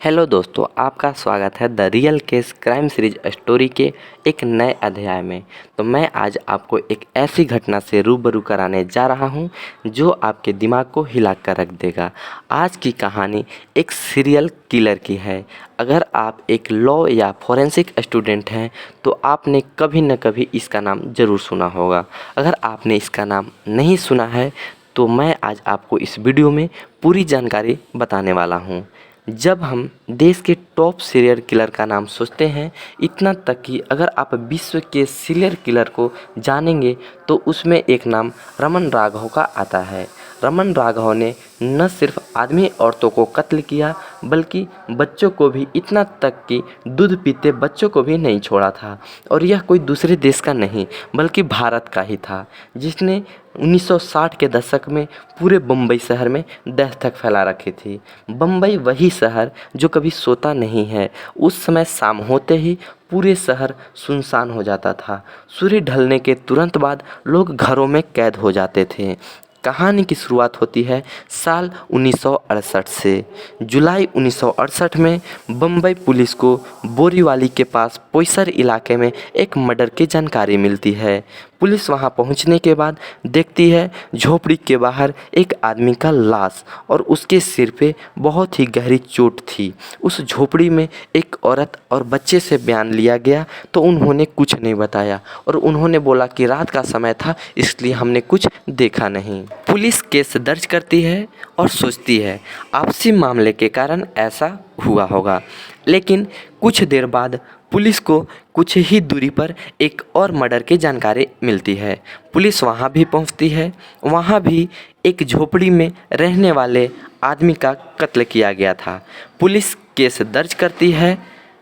Hello दोस्तों, आपका स्वागत है the real case crime series story के एक नए अध्याय में। तो मैं आज आपको एक ऐसी घटना से रूबरू कराने जा रहा हूं जो आपके दिमाग को हिला कर रख देगा। आज की कहानी एक सीरियल किलर की है। अगर आप एक लॉ या फॉरेंसिक स्टूडेंट हैं तो आपने कभी न कभी इसका नाम ज़रूर सुना होगा। अगर आपने इसका नाम नहीं सुना है तो मैं आज आपको इस वीडियो में पूरी जानकारी बताने वाला हूँ। जब हम देश के टॉप सीरियल किलर का नाम सोचते हैं, इतना तक कि अगर आप विश्व के सीरियल किलर को जानेंगे तो उसमें एक नाम रमन राघव का आता है। रमन राघव ने न सिर्फ आदमी औरतों को कत्ल किया बल्कि बच्चों को भी, इतना तक कि दूध पीते बच्चों को भी नहीं छोड़ा था। और यह कोई दूसरे देश का नहीं बल्कि भारत का ही था, जिसने 1960 के दशक में पूरे बम्बई शहर में दहशत फैला रखी थी। बम्बई वही शहर जो कभी सोता नहीं है। उस समय शाम होते ही पूरे शहर सुनसान हो जाता था। सूर्य ढलने के तुरंत बाद लोग घरों में कैद हो जाते थे। कहानी की शुरुआत होती है साल 1968 से। जुलाई 1968 में बम्बई पुलिस को बोरीवाली के पास पोईसर इलाके में एक मर्डर की जानकारी मिलती है। पुलिस वहां पहुंचने के बाद देखती है झोपड़ी के बाहर एक आदमी का लाश और उसके सिर पे बहुत ही गहरी चोट थी। उस झोपड़ी में एक औरत और बच्चे से बयान लिया गया तो उन्होंने कुछ नहीं बताया और उन्होंने बोला कि रात का समय था इसलिए हमने कुछ देखा नहीं। पुलिस केस दर्ज करती है और सोचती है आपसी मामले के कारण ऐसा हुआ होगा। लेकिन कुछ देर बाद पुलिस को कुछ ही दूरी पर एक और मर्डर की जानकारी मिलती है। पुलिस वहां भी पहुंचती है। वहां भी एक झोपड़ी में रहने वाले आदमी का कत्ल किया गया था। पुलिस केस दर्ज करती है,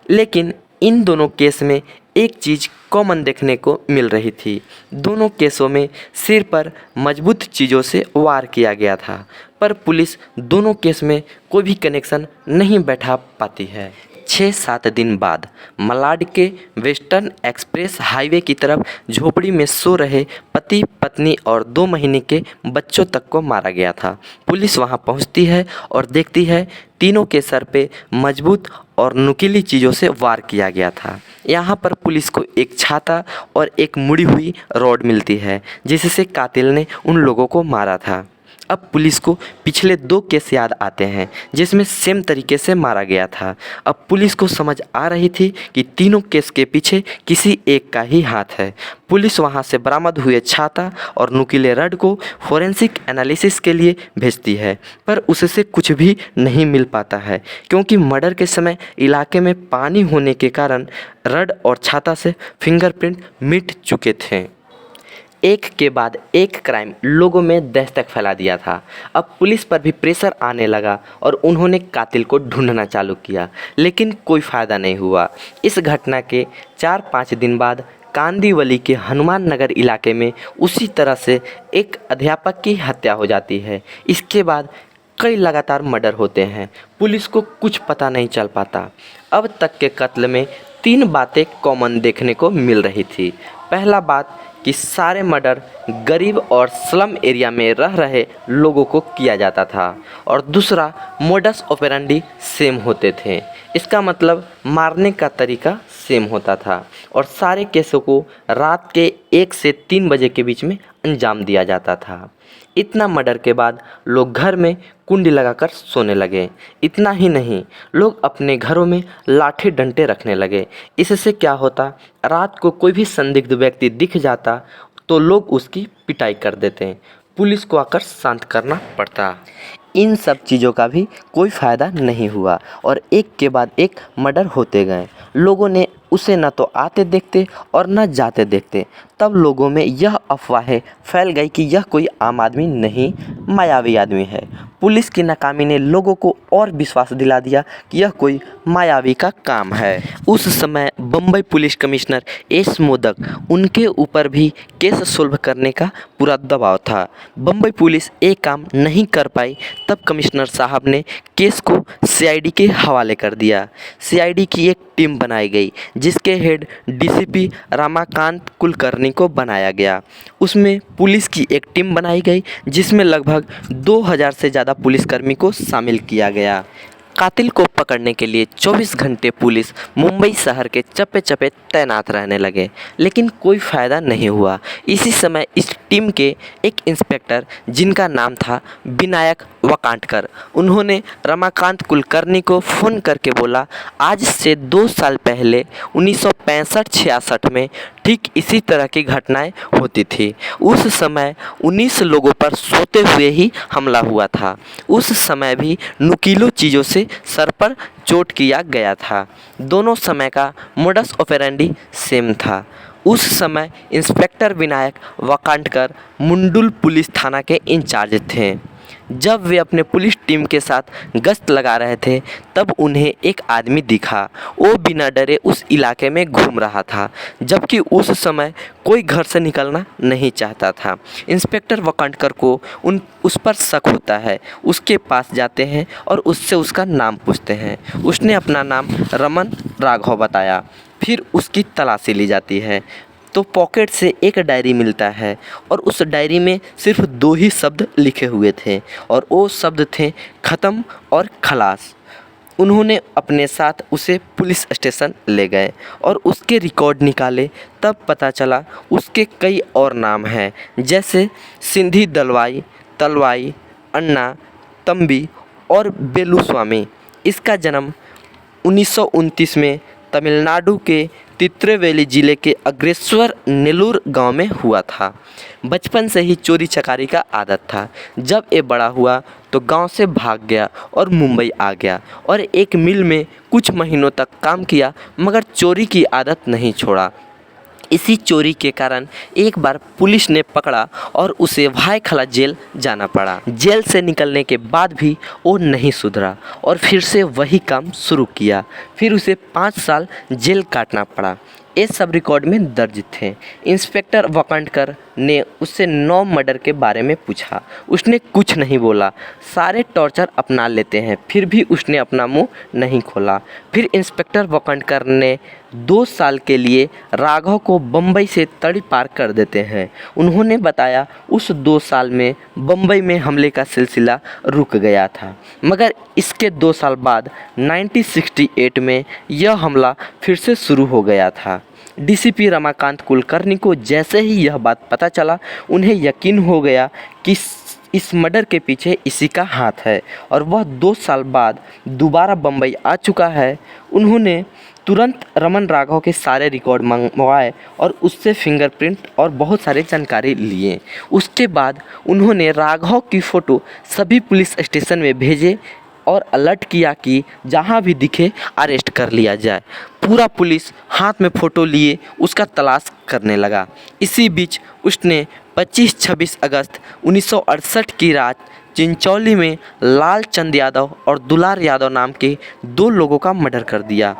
लेकिन इन दोनों केस में एक चीज़ कॉमन देखने को मिल रही थी। दोनों केसों में सिर पर मजबूत चीज़ों से वार किया गया था, पर पुलिस दोनों केस में कोई भी कनेक्शन नहीं बैठा पाती है। 6-7 दिन बाद मलाड के वेस्टर्न एक्सप्रेस हाईवे की तरफ झोपड़ी में सो रहे पति पत्नी और 2 महीने के बच्चों तक को मारा गया था। पुलिस वहां पहुंचती है और देखती है तीनों के सर पे मजबूत और नुकीली चीज़ों से वार किया गया था। यहाँ पर पुलिस को एक छाता और एक मुड़ी हुई रॉड मिलती है जिससे कातिल ने उन लोगों को मारा था। अब पुलिस को पिछले 2 केस याद आते हैं जिसमें सेम तरीके से मारा गया था। अब पुलिस को समझ आ रही थी कि तीनों केस के पीछे किसी एक का ही हाथ है। पुलिस वहां से बरामद हुए छाता और नुकीले रड को फोरेंसिक एनालिसिस के लिए भेजती है, पर उससे कुछ भी नहीं मिल पाता है क्योंकि मर्डर के समय इलाके में पानी होने के कारण रड और छाता से फिंगरप्रिंट मिट चुके थे। एक के बाद एक क्राइम लोगों में दहशत फैला दिया था। अब पुलिस पर भी प्रेशर आने लगा और उन्होंने कातिल को ढूंढना चालू किया, लेकिन कोई फ़ायदा नहीं हुआ। इस घटना के 4-5 दिन बाद कांदीवली के हनुमान नगर इलाके में उसी तरह से एक अध्यापक की हत्या हो जाती है। इसके बाद कई लगातार मर्डर होते हैं। पुलिस को कुछ पता नहीं चल पाता। अब तक के कत्ल में 3 बातें कॉमन देखने को मिल रही थी। पहला बात कि सारे मर्डर गरीब और स्लम एरिया में रह रहे लोगों को किया जाता था, और दूसरा मोडस ऑपरेंडी सेम होते थे। इसका मतलब मारने का तरीका सेम होता था और सारे केसों को रात के 1 से 3 बजे के बीच में अंजाम दिया जाता था। इतना मर्डर के बाद लोग घर में कुंडी लगाकर सोने लगे। इतना ही नहीं, लोग अपने घरों में लाठी डंडे रखने लगे। इससे क्या होता, रात को कोई भी संदिग्ध व्यक्ति दिख जाता तो लोग उसकी पिटाई कर देते। पुलिस को आकर शांत करना पड़ता। इन सब चीज़ों का भी कोई फ़ायदा नहीं हुआ और एक के बाद एक मर्डर होते गए। लोगों ने उसे न तो आते देखते और न जाते देखते। तब लोगों में यह अफवाहें फैल गई कि यह कोई आम आदमी नहीं, मायावी आदमी है। पुलिस की नाकामी ने लोगों को और विश्वास दिला दिया कि यह कोई मायावी का काम है। उस समय Bombay police commissioner S modak, उनके ऊपर भी केस सोल्व करने का पूरा दबाव था। बम्बई पुलिस एक काम नहीं कर पाई, तब कमिश्नर साहब ने केस को सीआईडी के हवाले कर दिया। सीआईडी की एक टीम बनाई गई जिसके हेड डीसीपी रमाकांत कुलकर्णी को बनाया गया। उसमें पुलिस की एक टीम बनाई गई जिसमें लगभग 2000 से ज़्यादा पुलिसकर्मी को शामिल किया गया। कातिल को पकड़ने के लिए 24 घंटे पुलिस मुंबई शहर के चप्पे चप्पे तैनात रहने लगे, लेकिन कोई फ़ायदा नहीं हुआ। इसी समय इस टीम के एक इंस्पेक्टर जिनका नाम था विनायक वाकांडकर, उन्होंने रमाकांत कुलकर्णी को फ़ोन करके बोला, आज से 2 साल पहले 1965-66 में ठीक इसी तरह की घटनाएं होती थी। उस समय 19 लोगों पर सोते हुए ही हमला हुआ था। उस समय भी नुकीली चीज़ों से सर पर चोट किया गया था। दोनों समय का मोडस ऑपरेंडी सेम था। उस समय इंस्पेक्टर विनायक वाकांडकर मुंडुल पुलिस थाना के इंचार्ज थे। जब वे अपने पुलिस टीम के साथ गश्त लगा रहे थे, तब उन्हें एक आदमी दिखा। वो बिना डरे उस इलाके में घूम रहा था, जबकि उस समय कोई घर से निकलना नहीं चाहता था। इंस्पेक्टर वाकांडकर को उस पर शक होता है। उसके पास जाते हैं और उससे उसका नाम पूछते हैं। उसने अपना नाम रमन राघव बताया। फिर उसकी तलाशी ली जाती है तो पॉकेट से एक डायरी मिलता है और उस डायरी में सिर्फ 2 ही शब्द लिखे हुए थे और वो शब्द थे ख़त्म और खलास। उन्होंने अपने साथ उसे पुलिस स्टेशन ले गए और उसके रिकॉर्ड निकाले। तब पता चला उसके कई और नाम हैं, जैसे सिंधी दलवाई, तलवाई, अन्ना, तंबी और बेलुस्वामी। इसका जन्म 1929 में तमिलनाडु के तिरुनेलवेली जिले के अग्रेसर नेल्लूर गांव में हुआ था। बचपन से ही चोरी चकारी का आदत था। जब ये बड़ा हुआ तो गांव से भाग गया और मुंबई आ गया और एक मिल में कुछ महीनों तक काम किया, मगर चोरी की आदत नहीं छोड़ा। इसी चोरी के कारण एक बार पुलिस ने पकड़ा और उसे भायखला जेल जाना पड़ा। जेल से निकलने के बाद भी वो नहीं सुधरा और फिर से वही काम शुरू किया। फिर उसे 5 साल जेल काटना पड़ा। ये सब रिकॉर्ड में दर्ज थे। इंस्पेक्टर वाकांडकर ने उससे 9 मर्डर के बारे में पूछा। उसने कुछ नहीं बोला। सारे टॉर्चर अपना लेते हैं, फिर भी उसने अपना मुंह नहीं खोला। फिर इंस्पेक्टर वाकांडकर ने 2 साल के लिए राघव को बम्बई से तड़ी पार कर देते हैं। उन्होंने बताया उस 2 साल में बम्बई में हमले का सिलसिला रुक गया था, मगर इसके 2 साल बाद 1968 में यह हमला फिर से शुरू हो गया था। डीसीपी रमाकांत कुलकर्णी को जैसे ही यह बात पता चला, उन्हें यकीन हो गया कि इस मर्डर के पीछे इसी का हाथ है और वह 2 साल बाद दोबारा बम्बई आ चुका है। उन्होंने तुरंत रमन राघव के सारे रिकॉर्ड मंगवाए और उससे फिंगरप्रिंट और बहुत सारे जानकारी लिए। उसके बाद उन्होंने राघव की फ़ोटो सभी पुलिस स्टेशन में भेजे और अलर्ट किया कि जहां भी दिखे अरेस्ट कर लिया जाए। पूरा पुलिस हाथ में फ़ोटो लिए उसका तलाश करने लगा। इसी बीच उसने 25-26 अगस्त 1968 की रात चिंचौली में लाल चंद यादव और दुलार यादव नाम के 2 लोगों का मर्डर कर दिया।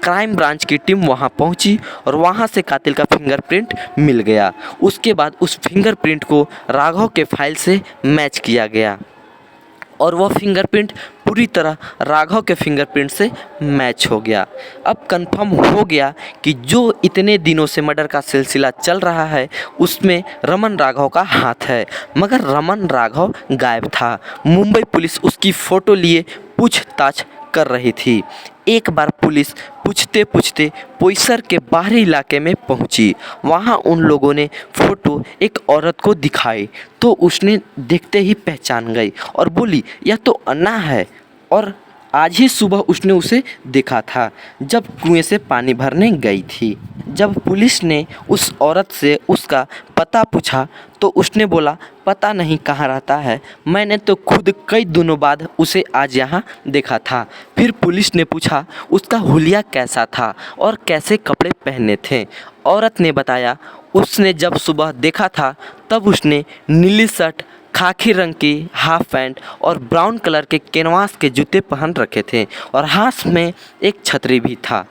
क्राइम ब्रांच की टीम वहां पहुंची और वहां से कातिल का फिंगरप्रिंट मिल गया। उसके बाद उस फिंगरप्रिंट को राघव के फाइल से मैच किया गया और वह फिंगरप्रिंट पूरी तरह राघव के फिंगरप्रिंट से मैच हो गया। अब कंफर्म हो गया कि जो इतने दिनों से मर्डर का सिलसिला चल रहा है उसमें रमन राघव का हाथ है, मगर रमन राघव गायब था। मुंबई पुलिस उसकी फ़ोटो लिए पूछताछ कर रही थी। एक बार पुलिस पूछते पूछते पोईसर के बाहरी इलाके में पहुंची। वहां उन लोगों ने फ़ोटो एक औरत को दिखाई तो उसने देखते ही पहचान गई और बोली, यह तो अन्ना है और आज ही सुबह उसने उसे देखा था जब कुएं से पानी भरने गई थी। जब पुलिस ने उस औरत से उसका पता पूछा तो उसने बोला, पता नहीं कहाँ रहता है, मैंने तो खुद कई दिनों बाद उसे आज यहाँ देखा था। फिर पुलिस ने पूछा उसका हुलिया कैसा था और कैसे कपड़े पहने थे। औरत ने बताया उसने जब सुबह देखा था तब उसने नीली शर्ट, खाकी रंग की हाफ पैंट और ब्राउन कलर के कैनवास के जूते पहन रखे थे और हाथ में एक छतरी भी था।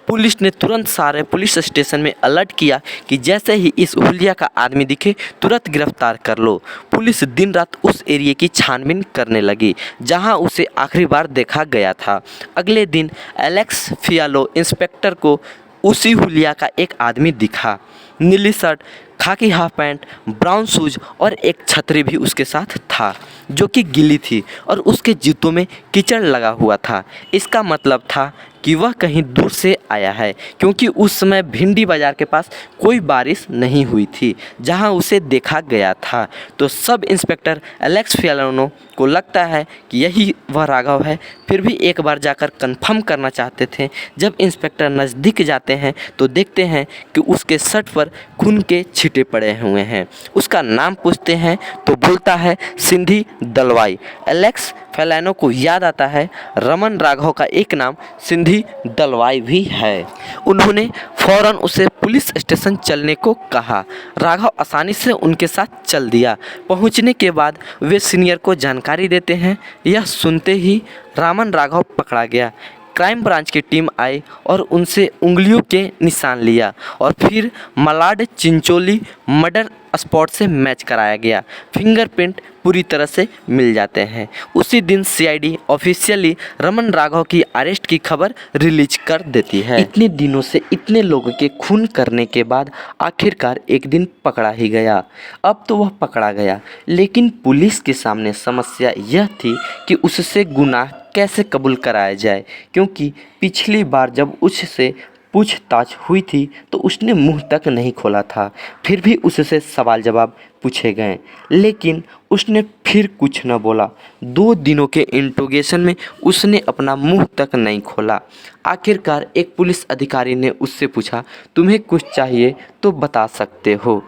पुलिस ने तुरंत सारे पुलिस स्टेशन में अलर्ट किया कि जैसे ही इस हुलिया का आदमी दिखे तुरंत गिरफ्तार कर लो। पुलिस दिन रात उस एरिया की छानबीन करने लगी जहां उसे आखिरी बार देखा गया था। अगले दिन एलेक्स फियालो इंस्पेक्टर को उसी हुलिया का एक आदमी दिखा। नीली शर्ट, खाकी हाफ पैंट, ब्राउन शूज और एक छतरी भी उसके साथ था जो कि गीली थी और उसके जूतों में कीचड़ लगा हुआ था। इसका मतलब था कि वह कहीं दूर से आया है, क्योंकि उस समय भिंडी बाज़ार के पास कोई बारिश नहीं हुई थी जहां उसे देखा गया था। तो सब इंस्पेक्टर एलेक्स फियालोनो को लगता है कि यही वह राघव है। फिर भी एक बार जाकर कंफर्म करना चाहते थे। जब इंस्पेक्टर नज़दीक जाते हैं तो देखते हैं कि उसके शर्ट पर खून के छींटे पड़े हुए हैं। उसका नाम पूछते हैं तो बोलता है सिंधी दलवाई। एलेक्स फियालोनो को याद आता है रमन राघव का एक नाम सिंधी दलवाई भी है। उन्होंने फौरन उसे पुलिस स्टेशन चलने को कहा। राघव आसानी से उनके साथ चल दिया। पहुंचने के बाद वे सीनियर को जानकारी देते हैं। यह सुनते ही रामन राघव पकड़ा गया। क्राइम ब्रांच की टीम आई और उनसे उंगलियों के निशान लिया और फिर मलाड चिंचोली मर्डर स्पॉट से मैच कराया गया। फिंगरप्रिंट पूरी तरह से मिल जाते हैं। उसी दिन सीआईडी ऑफिशियली रमन राघव की अरेस्ट की खबर रिलीज कर देती है। इतने दिनों से इतने लोगों के खून करने के बाद आखिरकार एक दिन पकड़ा ही गया। अब तो वह पकड़ा गया, लेकिन पुलिस के सामने समस्या यह थी कि उससे गुनाह कैसे कबूल कराया जाए, क्योंकि पिछली बार जब उससे पूछताछ हुई थी तो उसने मुंह तक नहीं खोला था। फिर भी उससे सवाल जवाब पूछे गए, लेकिन उसने फिर कुछ न बोला। 2 दिनों के इंट्रोगेशन में उसने अपना मुंह तक नहीं खोला। आखिरकार एक पुलिस अधिकारी ने उससे पूछा, तुम्हें कुछ चाहिए तो बता सकते हो।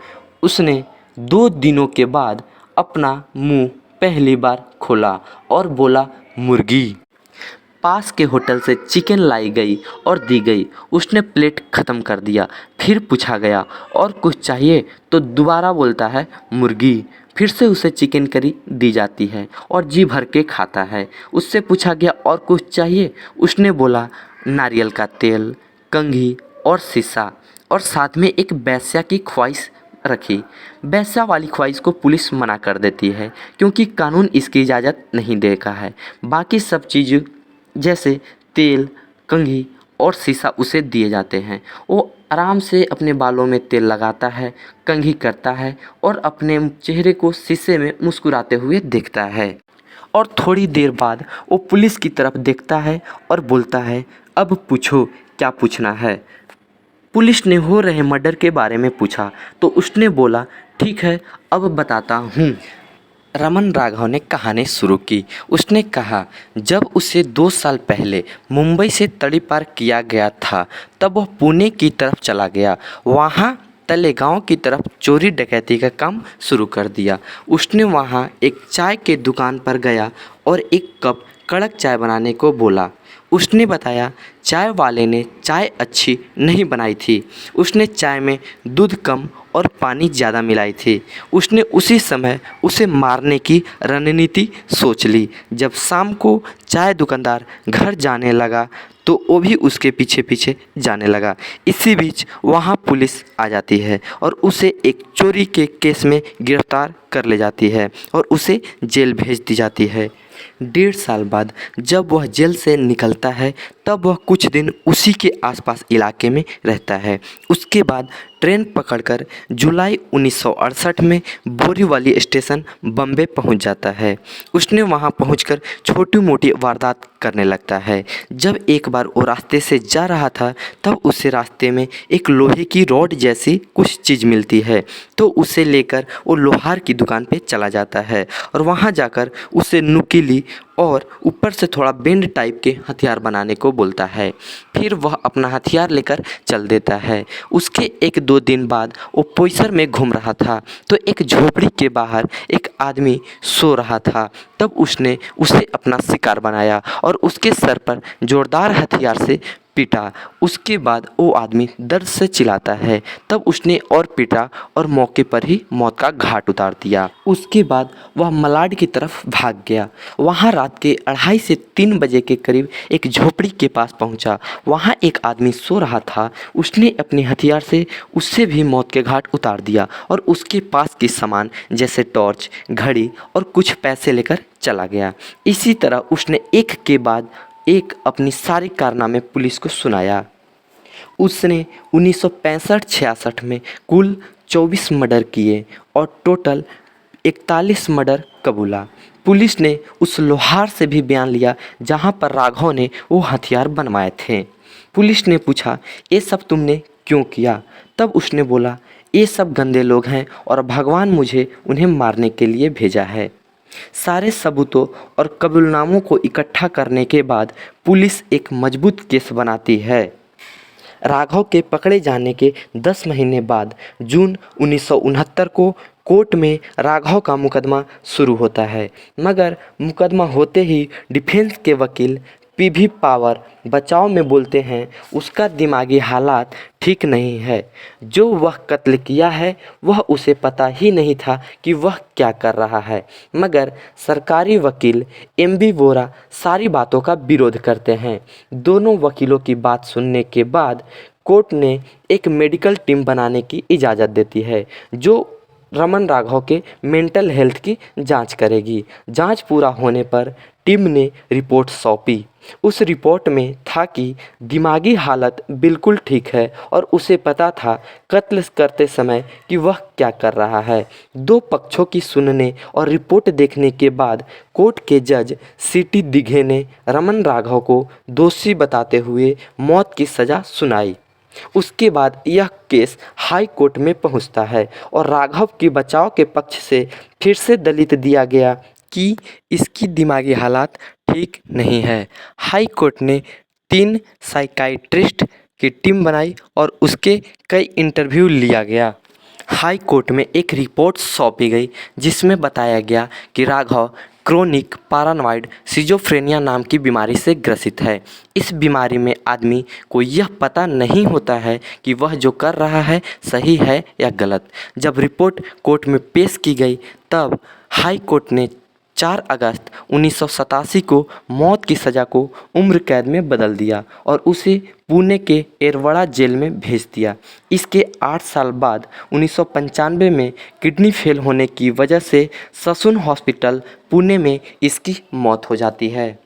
उसने 2 दिनों के बाद अपना मुंह पहली बार खोला और बोला, मुर्गी। पास के होटल से चिकन लाई गई और दी गई। उसने प्लेट ख़त्म कर दिया। फिर पूछा गया, और कुछ चाहिए? तो दोबारा बोलता है, मुर्गी। फिर से उसे चिकन करी दी जाती है और जी भर के खाता है। उससे पूछा गया, और कुछ चाहिए? उसने बोला, नारियल का तेल, कंघी और शीशा, और साथ में एक वेश्या की ख्वाहिश रखी। वेश्या वाली ख्वाहिश को पुलिस मना कर देती है, क्योंकि कानून इसकी इजाज़त नहीं देता है। बाकी सब चीज़ जैसे तेल, कंघी और शीशा उसे दिए जाते हैं। वो आराम से अपने बालों में तेल लगाता है, कंघी करता है और अपने चेहरे को शीशे में मुस्कुराते हुए देखता है। और थोड़ी देर बाद वो पुलिस की तरफ देखता है और बोलता है, अब पूछो क्या पूछना है। पुलिस ने हो रहे मर्डर के बारे में पूछा तो उसने बोला, ठीक है, अब बताता हूँ। रमन राघव ने कहानी शुरू की। उसने कहा, जब उसे 2 साल पहले मुंबई से तड़ीपार किया गया था, तब वह पुणे की तरफ चला गया। वहाँ तलेगांव की तरफ चोरी डकैती का काम शुरू कर दिया। उसने वहाँ एक चाय के दुकान पर गया और एक कप कड़क चाय बनाने को बोला। उसने बताया, चाय वाले ने चाय अच्छी नहीं बनाई थी। उसने चाय में दूध कम और पानी ज़्यादा मिलाई थी। उसने उसी समय उसे मारने की रणनीति सोच ली। जब शाम को चाय दुकानदार घर जाने लगा तो वो भी उसके पीछे पीछे जाने लगा। इसी बीच वहाँ पुलिस आ जाती है और उसे एक चोरी के केस में गिरफ्तार कर ले जाती है और उसे जेल भेज दी जाती है। 1.5 साल बाद जब वह जेल से निकलता है तब वह कुछ दिन उसी के आसपास इलाके में रहता है। उसके बाद ट्रेन पकड़कर जुलाई 1968 में बोरीवली स्टेशन बम्बे पहुंच जाता है। उसने वहां पहुंचकर छोटी मोटी वारदात करने लगता है। जब एक बार वो रास्ते से जा रहा था तब उसे रास्ते में एक लोहे की रॉड जैसी कुछ चीज़ मिलती है, तो उसे लेकर वो लोहार की दुकान पे चला जाता है और वहां जाकर उसे नुकीली और ऊपर से थोड़ा बेंड टाइप के हथियार बनाने को बोलता है। फिर वह अपना हथियार लेकर चल देता है। उसके 1-2 दिन बाद वो पोईसर में घूम रहा था तो एक झोपड़ी के बाहर एक आदमी सो रहा था। तब उसने उसे अपना शिकार बनाया और उसके सर पर जोरदार हथियार से पीटा। उसके बाद वो आदमी दर्द से चिल्लाता है। तब उसने और पीटा और मौके पर ही मौत का घाट उतार दिया। उसके बाद वह मलाड की तरफ भाग गया। वहाँ रात के 2:30 से 3 बजे के करीब एक झोपड़ी के पास पहुँचा। वहाँ एक आदमी सो रहा था। उसने अपने हथियार से उससे भी मौत के घाट उतार दिया और उसके पास के सामान जैसे टॉर्च, घड़ी और कुछ पैसे लेकर चला गया। इसी तरह उसने एक के बाद एक अपनी सारी कारनामे पुलिस को सुनाया। उसने 1965-66 में कुल 24 मर्डर किए और टोटल 41 मर्डर कबूला। पुलिस ने उस लोहार से भी बयान लिया जहां पर राघव ने वो हथियार बनवाए थे। पुलिस ने पूछा, ये सब तुमने क्यों किया? तब उसने बोला, ये सब गंदे लोग हैं और भगवान मुझे उन्हें मारने के लिए भेजा है। सारे सबूतों और कबूलनामों को इकट्ठा करने के बाद पुलिस एक मजबूत केस बनाती है। राघव के पकड़े जाने के 10 महीने बाद जून 1969 को कोर्ट में राघव का मुकदमा शुरू होता है, मगर मुकदमा होते ही डिफेंस के वकील पीवी पावर बचाव में बोलते हैं उसका दिमागी हालात ठीक नहीं है। जो वह कत्ल किया है वह उसे पता ही नहीं था कि वह क्या कर रहा है, मगर सरकारी वकील एमबी वोरा सारी बातों का विरोध करते हैं। दोनों वकीलों की बात सुनने के बाद कोर्ट ने एक मेडिकल टीम बनाने की इजाज़त देती है जो रमन राघव के मेंटल हेल्थ की जांच करेगी। जांच पूरा होने पर टीम ने रिपोर्ट सौंपी। उस रिपोर्ट में था कि दिमागी हालत बिल्कुल ठीक है और उसे पता था कत्ल करते समय कि वह क्या कर रहा है। दो पक्षों की सुनने और रिपोर्ट देखने के बाद कोर्ट के जज सीटी दिघे ने रमन राघव को दोषी बताते हुए मौत की सज़ा सुनाई। उसके बाद यह केस हाई कोर्ट में पहुंचता है और राघव के बचाव के पक्ष से फिर से दलित दिया गया कि इसकी दिमागी हालत ठीक नहीं है। हाई कोर्ट ने 3 साइकाइट्रिस्ट की टीम बनाई और उसके कई इंटरव्यू लिया गया। हाई कोर्ट में एक रिपोर्ट सौंपी गई जिसमें बताया गया कि राघव क्रोनिक पैरानॉइड सिजोफ्रेनिया नाम की बीमारी से ग्रसित है। इस बीमारी में आदमी को यह पता नहीं होता है कि वह जो कर रहा है सही है या गलत। जब रिपोर्ट कोर्ट में पेश की गई तब हाई कोर्ट ने 4 अगस्त 1987 को मौत की सज़ा को उम्र कैद में बदल दिया और उसे पुणे के एरवड़ा जेल में भेज दिया। इसके 8 साल बाद 1995 में किडनी फेल होने की वजह से ससून हॉस्पिटल पुणे में इसकी मौत हो जाती है।